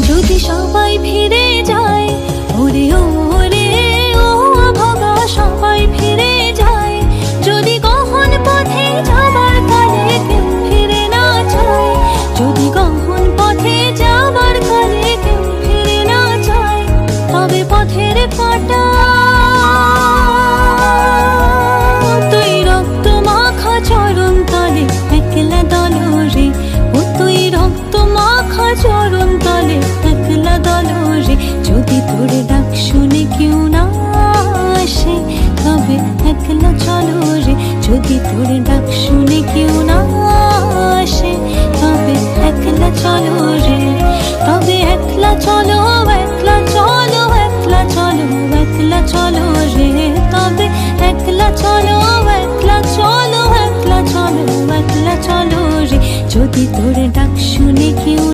যদি সবাই ফিরে যায়, ওরে ওরে ও ভাগা সবাই ফিরে যায়, যদি গহন পথে যাবার কালে কেউ ফিরে না যায়, যদি গহন পথে যাবার কালে কেউ ফিরে না যায়, তবে পথের কাঁটা তুই রক্ত মাখা চরণ তলে একলা দলরে, ও তুই রক্ত মাখা চরণ তলে একলা দলরে। যদি তোর ডাক শুনে কেউ না আসে, তবে একলা চলো রে, যদি তোর ডাক শুনে কেউ না আসে, তবে একলা চলো রে, তবে একলা চলো, একলা চলো, একলা চলো, একলা চলো রে, তবে একলা চলো, একলা চলো, একলা চলো, একলা চলো রে, যদি তোর ডাক শুনে কেউ